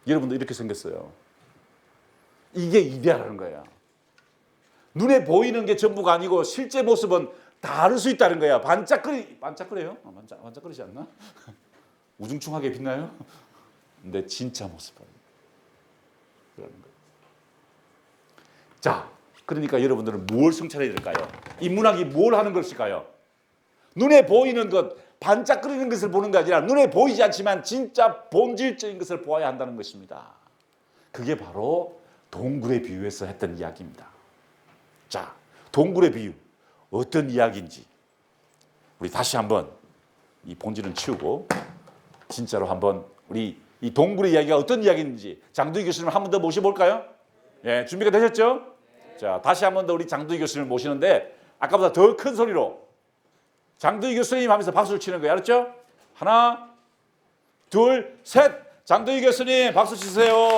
여러분도 이렇게 생겼어요. 이게 이데아라는 거야. 눈에 보이는 게 전부가 아니고 실제 모습은 다를 수 있다는 거야. 반짝거려요? 반짝거리지 않나? 우중충하게 빛나요? 근데 진짜 모습은 그러는 거예요. 자, 그러니까 여러분들은 뭘 성찰해야 될까요? 인문학이 뭘 하는 것일까요? 눈에 보이는 것, 반짝거리는 것을 보는 게 아니라 눈에 보이지 않지만 진짜 본질적인 것을 보아야 한다는 것입니다. 그게 바로 동굴의 비유에서 했던 이야기입니다. 자, 동굴의 비유 어떤 이야기인지 우리 다시 한번 이 본질은 치우고 진짜로 한번 우리 이 동굴의 이야기가 어떤 이야기인지 장두희 교수님 한 번 더 모셔볼까요? 예, 준비가 되셨죠? 자, 다시 한 번 더 우리 장두희 교수님을 모시는데 아까보다 더 큰 소리로 장두희 교수님 하면서 박수를 치는 거예요. 알았죠? 하나, 둘, 셋. 장두희 교수님 박수 치세요.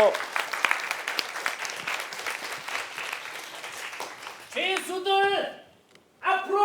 죄수들 앞으로!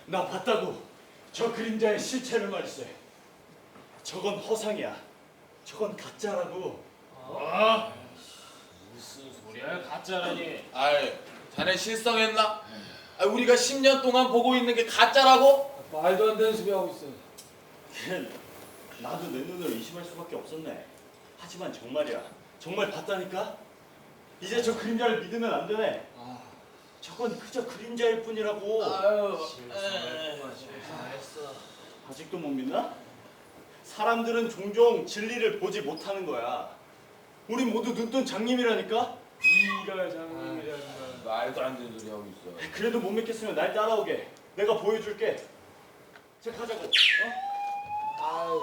나 봤다고. 저 그림자의 실체를 말했어요. 저건 허상이야. 저건 가짜라고. 무슨 소리야 가짜라니. 아이, 자네 실성했나? 아, 우리가 10년 동안 보고 있는 게 가짜라고? 말도 안 되는 소리 하고 있어. 나도 내 눈을 의심할 수밖에 없었네. 하지만 정말이야. 정말 봤다니까? 이제 저 그림자를 믿으면 안 되네. 저건 그저 그림자일 뿐이라고. 아유, 잘했어. 아직도 못 믿나? 사람들은 종종 진리를 보지 못하는 거야. 우린 모두 눈뜬 장님이라니까? 이가 장님이라는 말. 말도 안 되는 소리 하고 있어. 그래도 못 믿겠으면 날 따라오게. 내가 보여줄게. 자, 가자고. 아유,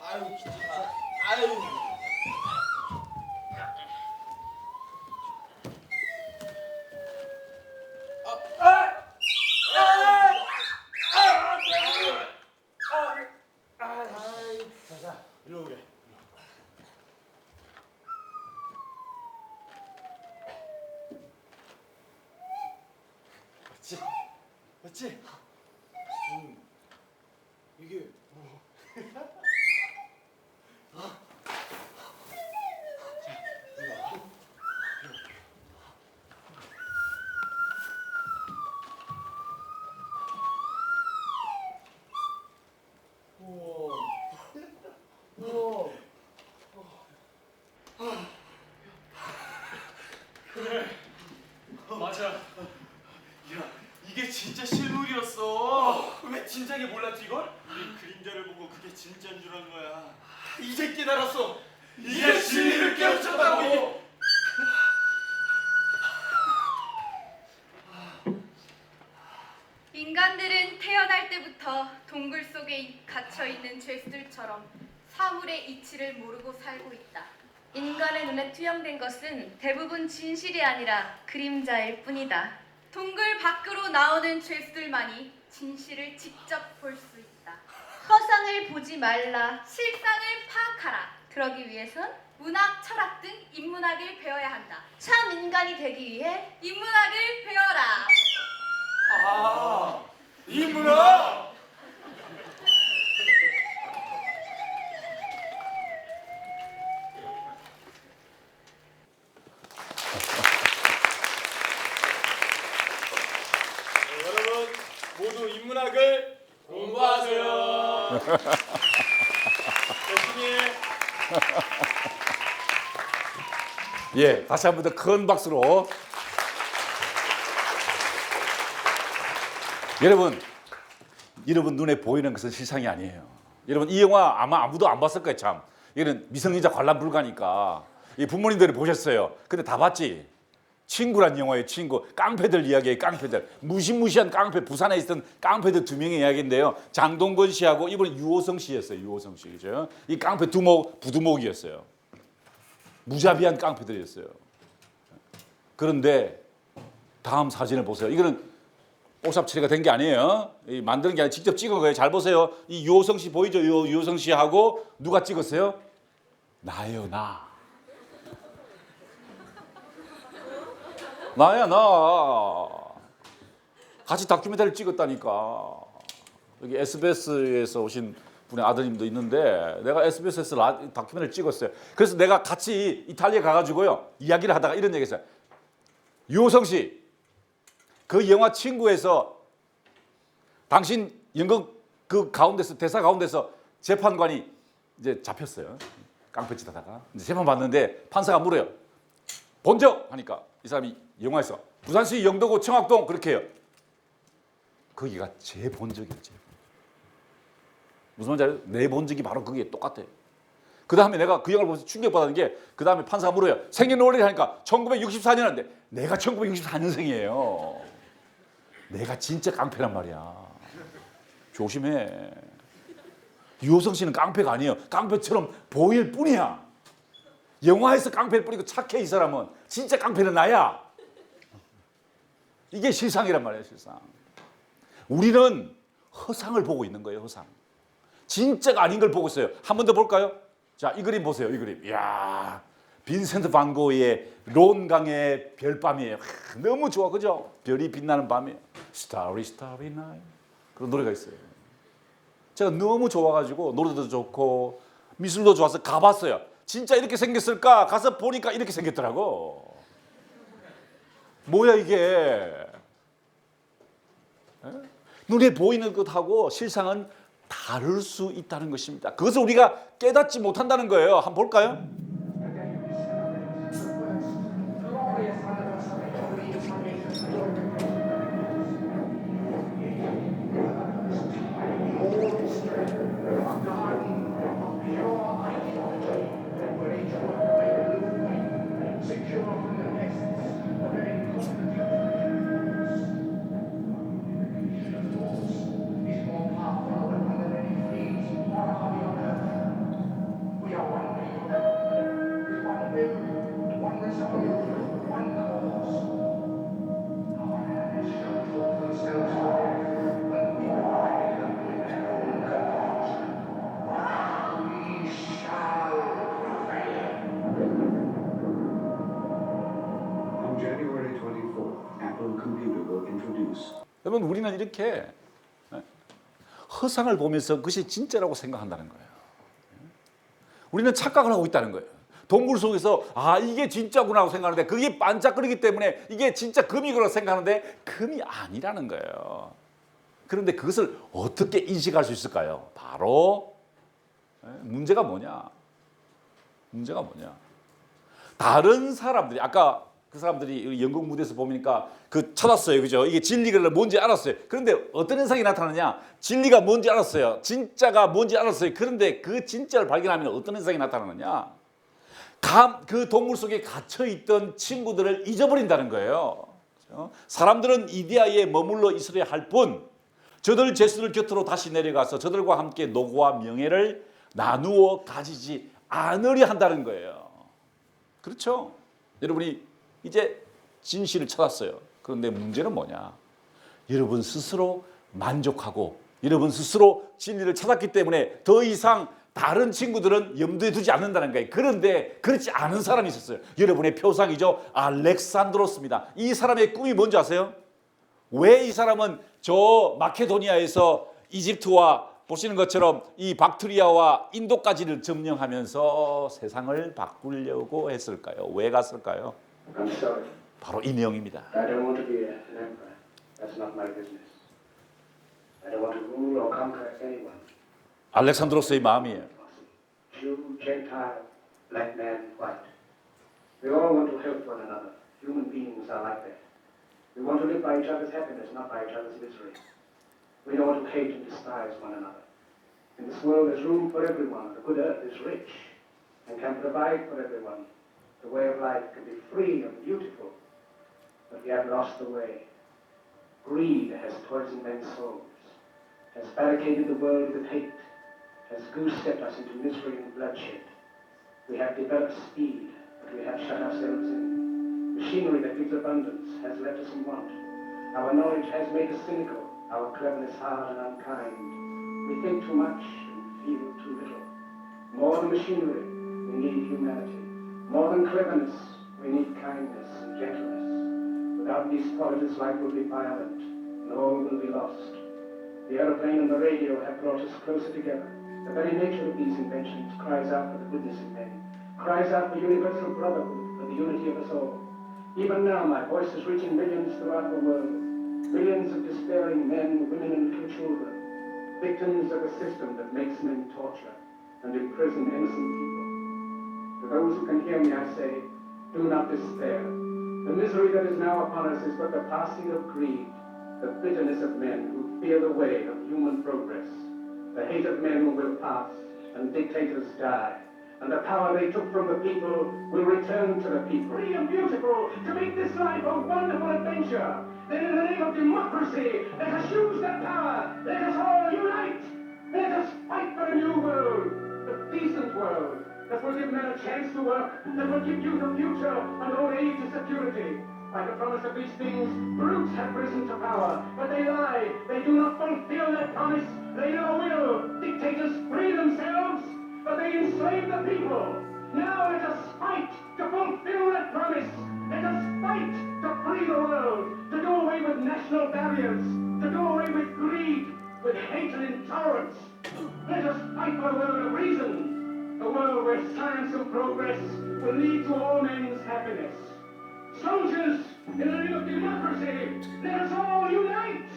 아유, 귀찮아. 아유. 일로 오게. 맞지? 맞지? 이게 맞아. 야, 이게 진짜 실물이었어. 왜 진작에 몰랐지 이걸? 우리 그림자를 보고 그게 진짜인 줄 안 거야. 이제 깨달았어. 이게 진리를 깨우쳤다고. 인간들은 태어날 때부터 동굴 속에 갇혀 있는 죄수들처럼 사물의 이치를 모르고 살고 있다. 인간의 눈에 투영된 것은 대부분 진실이 아니라 그림자일 뿐이다. 동굴 밖으로 나오는 죄수들만이 진실을 직접 볼 수 있다. 허상을 보지 말라. 실상을 파악하라. 그러기 위해선 문학, 철학 등 인문학을 배워야 한다. 참 인간이 되기 위해 인문학을 배워라. 인문학. 여러분 모두 인문학을 공부하세요. 열심히 해. 예, 다시 한 번 더 큰 박수로. 여러분 눈에 보이는 것은 실상이 아니에요. 여러분 이 영화 아마 아무도 안 봤을 거예요. 참 이거는 미성년자 관람 불가니까 이 부모님들이 보셨어요. 근데 다 봤지. 친구란 영화예요. 친구. 깡패들 이야기예요. 깡패들. 무시무시한 깡패. 부산에 있던 깡패들 두 명의 이야기인데요. 장동건 씨하고 이번에 유호성 씨였어요. 유호성 씨. 그죠? 이 깡패 부두목이었어요. 무자비한 깡패들이었어요. 그런데 다음 사진을 보세요. 이거는 오삽 처리가 된 게 아니에요. 이 만드는 게 아니라 직접 찍은 거예요. 잘 보세요. 이 유호성 씨 보이죠? 유호성 씨하고 누가 찍었어요? 나예요, 나. 나야, 나. 같이 다큐멘터리를 찍었다니까. 여기 SBS에서 오신 분의 아드님도 있는데 내가 SBS에서 다큐멘터리를 찍었어요. 그래서 내가 같이 이탈리아 가가지고요. 이야기를 하다가 이런 얘기했어요. 유호성 씨, 그 영화 친구에서 당신 연극 그 가운데서 대사 가운데서 재판관이 이제 잡혔어요. 깡패짓 하다가 이제 재판 받는데 판사가 물어요. 본적 하니까 이 사람이 영화에서 부산시 영도구 청학동 그렇게 해요. 거기가 제 본적이었지. 무슨 말인지 알아요? 내 본적이 바로 그게 똑같아요. 그 다음에 내가 그 영화를 보면서 충격받은 게 그 다음에 판사가 물어요. 생년월일 하니까 1964년인데 내가 1964년생이에요. 내가 진짜 깡패란 말이야. 조심해. 유호성 씨는 깡패가 아니에요. 깡패처럼 보일 뿐이야. 영화에서 깡패일 뿐이고 착해 이 사람은. 진짜 깡패는 나야. 이게 실상이란 말이에요. 실상. 우리는 허상을 보고 있는 거예요. 허상. 진짜가 아닌 걸 보고 있어요. 한 번 더 볼까요? 자, 이 그림 보세요. 이 그림. 이야, 빈센트 반 고흐의 론강의 별밤이에요. 너무 좋아, 그죠? 별이 빛나는 밤이에요. Starry, starry night. 그런 노래가 있어요. 제가 너무 좋아가지고 노래도 좋고 미술도 좋아서 가봤어요. 진짜 이렇게 생겼을까? 가서 보니까 이렇게 생겼더라고. 뭐야 이게? 에? 눈에 보이는 것하고 실상은 다를 수 있다는 것입니다. 그것을 우리가 깨닫지 못한다는 거예요. 한번 볼까요? On January 24th, Apple Computer will introduce 여러분 우리는 이렇게 허상을 보면서 그것이 진짜라고 생각한다는 거예요. 우리는 착각을 하고 있다는 거예요. 동굴 속에서 아 이게 진짜구나 하고 생각하는데 그게 반짝거리기 때문에 이게 진짜 금이라고 생각하는데 금이 아니라는 거예요. 그런데 그것을 어떻게 인식할 수 있을까요? 바로 문제가 뭐냐? 문제가 뭐냐? 다른 사람들이 아까 그 사람들이 연극 무대에서 보니까 그 찾았어요, 그죠? 이게 진리가 뭔지 알았어요. 그런데 어떤 현상이 나타나냐? 진리가 뭔지 알았어요. 진짜가 뭔지 알았어요. 그런데 그 진짜를 발견하면 어떤 현상이 나타나느냐? 그 동물 속에 갇혀 있던 친구들을 잊어버린다는 거예요. 그렇죠? 사람들은 이데아에 머물러 있으려 할 뿐, 저들 제수들 곁으로 다시 내려가서 저들과 함께 노고와 명예를 나누어 가지지 않으려 한다는 거예요. 그렇죠? 여러분이 이제 진실을 찾았어요. 그런데 문제는 뭐냐? 여러분 스스로 만족하고 여러분 스스로 진리를 찾았기 때문에 더 이상 다른 친구들은 염두에 두지 않는다는 거예요. 그런데 그렇지 않은 사람이 있었어요. 여러분의 표상이죠. 알렉산드로스입니다. 이 사람의 꿈이 뭔지 아세요? 왜 이 사람은 저 마케도니아에서 이집트와 보시는 것처럼 이 박트리아와 인도까지를 점령하면서 세상을 바꾸려고 했을까요? 왜 갔을까요? I'm sorry. 바로 이 내용입니다. I don't want to be an emperor. That's not my business. I don't want to rule or conquer anyone. 알렉산드로스의 마음이에요. Jew, Gentile, black man, white. We all want to help one another. Human beings are like that. We want to live by each other's happiness, not by each other's misery. We don't want to hate and despise one another. In this world there's room for everyone. The good earth is rich and can provide for everyone. The way of life can be free and beautiful, but we have lost the way. Greed has poisoned men's souls, has barricaded the world with hate, has goose-stepped us into misery and bloodshed. We have developed speed, but we have shut ourselves in. Machinery that gives abundance has left us in want. Our knowledge has made us cynical, our cleverness hard and unkind. We think too much and feel too little. More than machinery, we need humanity. More than cleverness, we need kindness and gentleness. Without these qualities, life will be violent, and all will be lost. The aeroplane and the radio have brought us closer together. The very nature of these inventions cries out for the goodness of men, cries out for universal brotherhood, for the unity of us all. Even now, my voice is reaching millions throughout the world, millions of despairing men, women, and little children, victims of a system that makes men torture and imprison innocent people. To those who can hear me, I say, do not despair. The misery that is now upon us is but the passing of greed, the bitterness of men who fear the way of human progress, the hate of men who will pass and dictators die, and the power they took from the people will return to the people. Free and beautiful, to make this life a wonderful adventure. Then in the name of democracy, let us use that power. Let us all unite. Let us fight for a new world, a decent world, that will give men a chance to work, that will give youth a future and old age a security. By the promise of these things, brutes have risen to power, but they lie. They do not fulfill their promise. They never will. Dictators free themselves, but they enslave the people. Now let us fight to fulfill that promise. Let us fight to free the world, to do away with national barriers, to do away with greed, with hate and intolerance. Let us fight for a world of reason, a world where science and progress will lead to all men's happiness. Soldiers, in the name of democracy, let us all unite!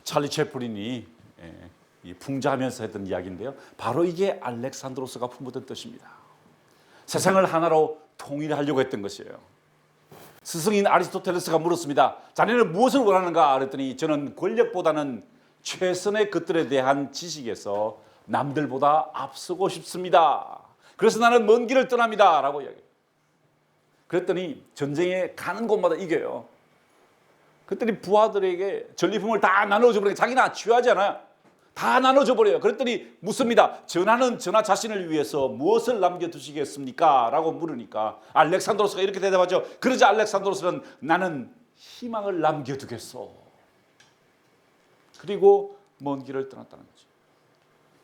찰리 채플린이 이 풍자하면서 했던 이야기인데요. 바로 이게 알렉산드로스가 품었던 뜻입니다. 세상을 하나로 통일하려고 했던 것이에요. 스승인 아리스토텔레스가 물었습니다. 자네는 무엇을 원하는가? 그랬더니 저는 권력보다는 최선의 것들에 대한 지식에서 남들보다 앞서고 싶습니다. 그래서 나는 먼 길을 떠납니다. 라고 이야기해요. 그랬더니 전쟁에 가는 곳마다 이겨요. 그랬더니 부하들에게 전리품을 다 나눠줘 버려요. 자기는 취하지 않아요. 다 나눠줘 버려요. 그랬더니 묻습니다. 전하는 전하 자신을 위해서 무엇을 남겨두시겠습니까? 라고 물으니까 알렉산드로스가 이렇게 대답하죠. 그러자 알렉산드로스는 나는 희망을 남겨두겠소. 그리고 먼 길을 떠났다는 거죠.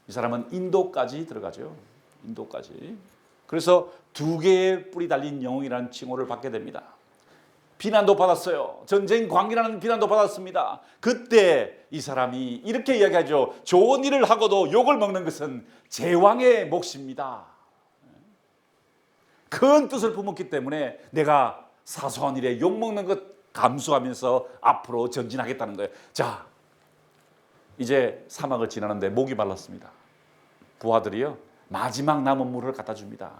이 사람은 인도까지 들어가죠. 인도까지. 그래서 2개의 뿔이 달린 영웅이라는 칭호를 받게 됩니다. 비난도 받았어요. 전쟁 광기라는 비난도 받았습니다. 그때 이 사람이 이렇게 이야기하죠. 좋은 일을 하고도 욕을 먹는 것은 제왕의 몫입니다. 큰 뜻을 품었기 때문에 내가 사소한 일에 욕 먹는 것 감수하면서 앞으로 전진하겠다는 거예요. 자, 이제 사막을 지나는데 목이 말랐습니다. 부하들이요, 마지막 남은 물을 갖다 줍니다.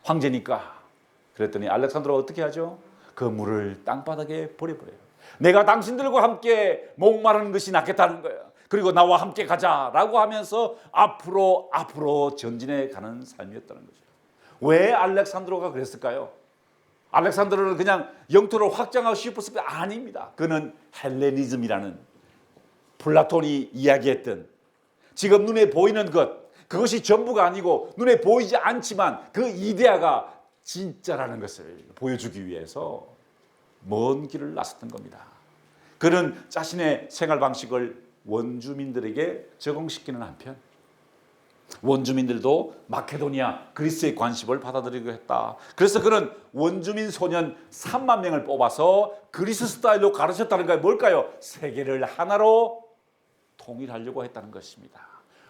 황제니까. 그랬더니 알렉산드로가 어떻게 하죠? 그 물을 땅바닥에 버려버려요. 내가 당신들과 함께 목마르는 것이 낫겠다는 거예요. 그리고 나와 함께 가자라고 하면서 앞으로 전진해 가는 삶이었다는 거죠. 왜 알렉산드로가 그랬을까요? 알렉산드로는 그냥 영토를 확장하고 싶었을까? 아닙니다. 그는 헬레니즘이라는 플라톤이 이야기했던 지금 눈에 보이는 것, 그것이 전부가 아니고 눈에 보이지 않지만 그 이데아가 진짜라는 것을 보여주기 위해서 먼 길을 나섰던 겁니다. 그는 자신의 생활 방식을 원주민들에게 적용시키는 한편 원주민들도 마케도니아, 그리스의 관심을 받아들이고 했다. 그래서 그는 원주민 소년 3만 명을 뽑아서 그리스 스타일로 가르쳤다는 게 뭘까요? 세계를 하나로 통일하려고 했다는 것입니다.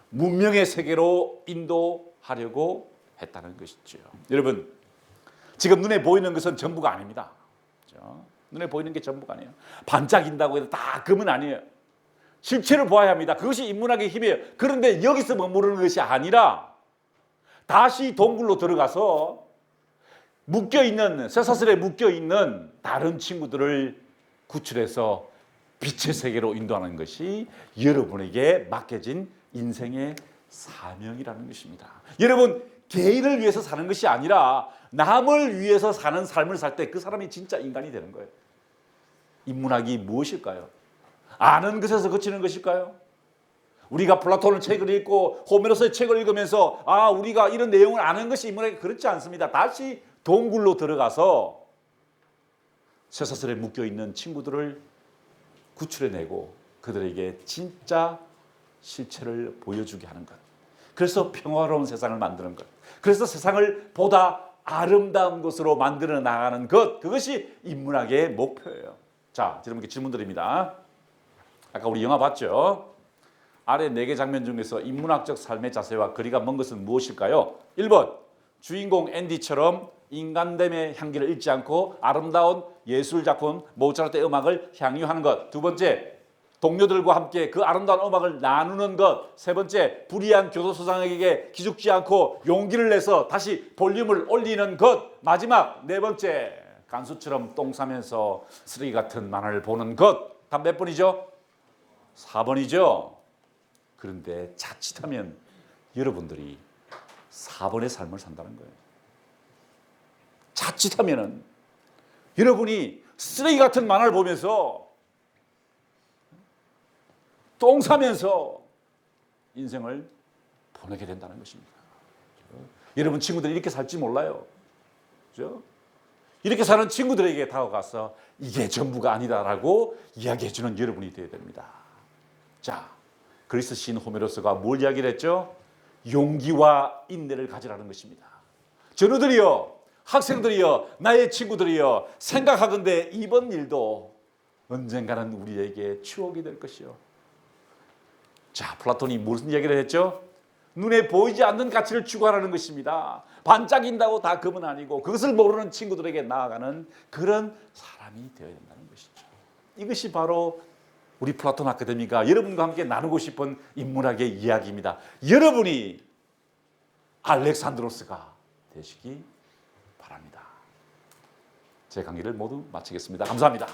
문명의 세계로 인도하려고 했다는 것이죠. 여러분, 지금 눈에 보이는 것은 전부가 아닙니다. 그렇죠? 눈에 보이는 게 전부가 아니에요. 반짝인다고 해도 다 금은 아니에요. 실체를 보아야 합니다. 그것이 인문학의 힘이에요. 그런데 여기서 머무르는 것이 아니라 다시 동굴로 들어가서 묶여있는, 쇠사슬에 묶여있는 다른 친구들을 구출해서 빛의 세계로 인도하는 것이 여러분에게 맡겨진 인생의 사명이라는 것입니다. 여러분, 개인을 위해서 사는 것이 아니라 남을 위해서 사는 삶을 살 때 그 사람이 진짜 인간이 되는 거예요. 인문학이 무엇일까요? 아는 것에서 그치는 것일까요? 우리가 플라톤의 책을 읽고 호메로스의 책을 읽으면서 우리가 이런 내용을 아는 것이 인문학이 그렇지 않습니다. 다시 동굴로 들어가서 쇠사슬에 묶여있는 친구들을 구출해내고 그들에게 진짜 실체를 보여주게 하는 것. 그래서 평화로운 세상을 만드는 것. 그래서 세상을 보다 아름다운 것으로 만들어 나가는 것. 그것이 인문학의 목표예요. 자, 여러분께 질문 드립니다. 아까 우리 영화 봤죠? 아래 4개 장면 중에서 인문학적 삶의 자세와 거리가 먼 것은 무엇일까요? 1번, 주인공 앤디처럼 인간됨의 향기를 잃지 않고 아름다운 예술작품 모차르트의 음악을 향유하는 것. 2번째, 동료들과 함께 그 아름다운 음악을 나누는 것. 3번째, 불의한 교도소장에게 기죽지 않고 용기를 내서 다시 볼륨을 올리는 것. 마지막 4번째, 간수처럼 똥 싸면서 쓰레기 같은 만화를 보는 것. 답 몇 번이죠? 4번이죠. 그런데 자칫하면 여러분들이 4번의 삶을 산다는 거예요. 자칫하면은 여러분이 쓰레기 같은 만화를 보면서 똥 싸면서 인생을 보내게 된다는 것입니다. 그렇죠? 여러분 친구들이 이렇게 살지 몰라요. 그렇죠? 이렇게 사는 친구들에게 다가가서 이게 전부가 아니다라고 이야기해주는 여러분이 되어야 됩니다. 자, 그리스 시인 호메로스가 뭘 이야기를 했죠? 용기와 인내를 가지라는 것입니다. 전우들이여, 학생들이여, 나의 친구들이여, 생각하건대 이번 일도 언젠가는 우리에게 추억이 될 것이요. 자, 플라톤이 무슨 얘기를 했죠? 눈에 보이지 않는 가치를 추구하라는 것입니다. 반짝인다고 다 금은 아니고 그것을 모르는 친구들에게 나아가는 그런 사람이 되어야 된다는 것이죠. 이것이 바로 우리 플라톤 아카데미가 여러분과 함께 나누고 싶은 인문학의 이야기입니다. 여러분이 알렉산드로스가 되시기 바랍니다. 제 강의를 모두 마치겠습니다. 감사합니다.